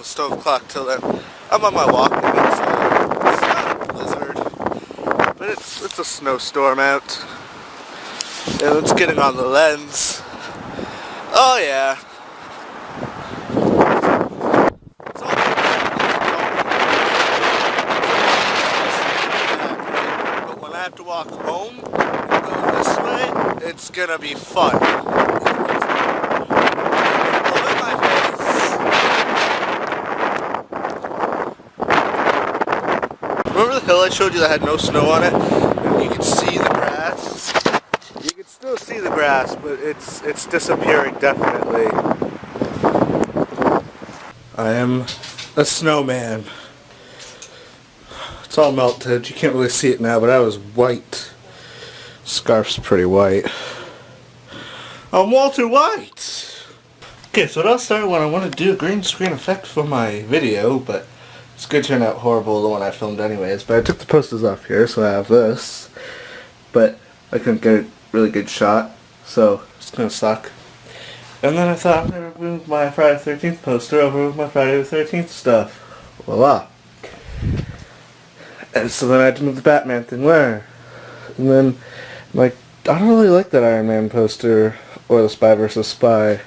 stove clock till then. I'm on my walk, and it's not a blizzard, but it's a snowstorm out. And it's getting on the lens. Oh yeah. It's all but when I have to walk home and go this way, it's gonna be fun. Remember the hill I showed you that had no snow on it? And you could see the grass? You can still see the grass, but it's disappearing definitely. I am a snowman. It's all melted. You can't really see it now, but I was white. Scarf's pretty white. I'm Walter White! Okay, so it all started when I wanted to do a green screen effect for my video, but it's going to turn out horrible, the one I filmed anyways. But I took the posters off here, so I have this. But I couldn't get a really good shot, so it's going to suck. And then I thought I'm going to remove my Friday the 13th poster over with my Friday the 13th stuff. Voila. And so then I had to move the Batman thing where? And then, like, I don't really like that Iron Man poster or the Spy vs. Spy.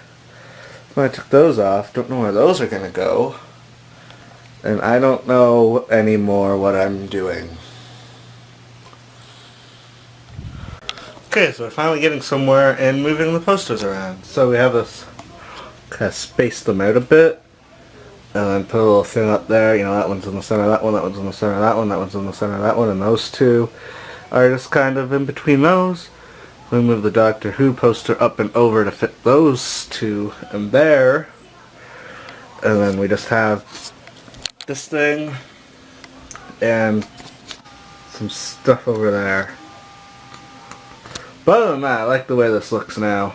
When I took those off, don't know where those are going to go. And I don't know anymore what I'm doing. Okay, so we're finally getting somewhere and moving the posters around. So we have this, kind of space them out a bit. And then put a little thing up there, you know, that one's in the center of that one, that one's in the center of that one, that one's in the center of that one, and those two are just kind of in between those. We move the Doctor Who poster up and over to fit those two in there. And then we just have this thing and some stuff over there. But other than that, I like the way this looks now.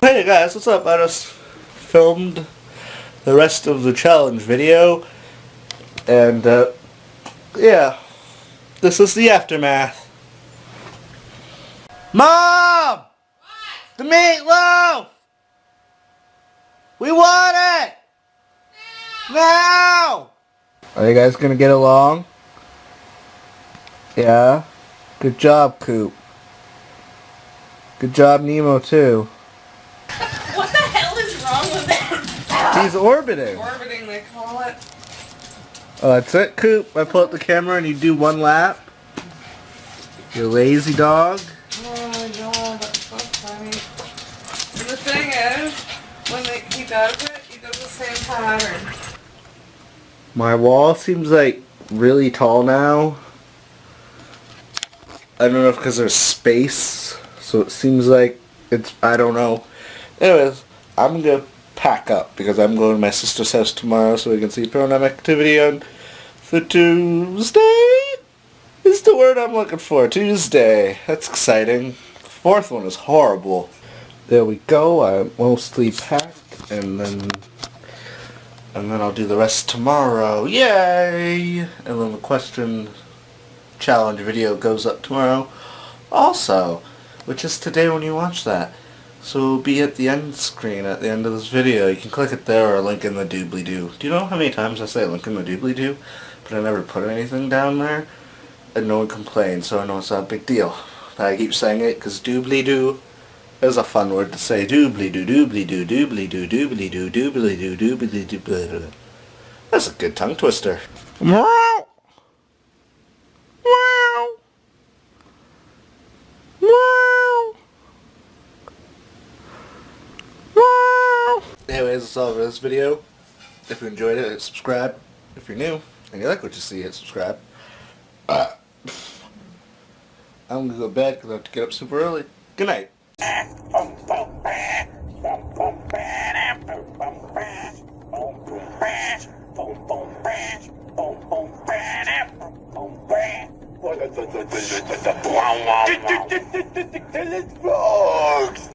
Hey guys, what's up? I just filmed the rest of the challenge video, and yeah, this is the aftermath. Mom! What? The meatloaf! We want it! Now! Are you guys gonna get along? Yeah? Good job, Coop. Good job, Nemo, too. What the hell is wrong with it? He's orbiting. Orbiting, they call it. Oh, that's it, Coop. I pull up the camera and you do one lap. You lazy dog. Oh my god, that's so funny. And the thing is, when he does it, he does the same pattern. My wall seems like really tall now. I don't know if because there's space, so it seems like it's, I don't know. Anyways, I'm gonna pack up because I'm going to my sister's house tomorrow so we can see Paranormal Activity on the Tuesday? Is the word I'm looking for. Tuesday. That's exciting. The fourth one is horrible. There we go. I'm mostly packed, and then I'll do the rest tomorrow. Yay! And then the question challenge video goes up tomorrow also, which is today when you watch that. So it'll be at the end screen at the end of this video. You can click it there or link in the doobly-doo. Do you know how many times I say link in the doobly-doo? But I never put anything down there. And no one complains, so I know it's not a big deal. But I keep saying it because doobly-doo is a fun word to say. Doobly-doo, doobly-doo, doobly-doo, doobly-doo, doobly-doo, doobly-doo, doobly-doo. That's a good tongue twister. Meow! Meow! Meow! Meow! Anyways, that's all for this video. If you enjoyed it, hit subscribe. If you're new and you like what you see, hit subscribe. I'm gonna go to bed because I have to get up super early. Good night.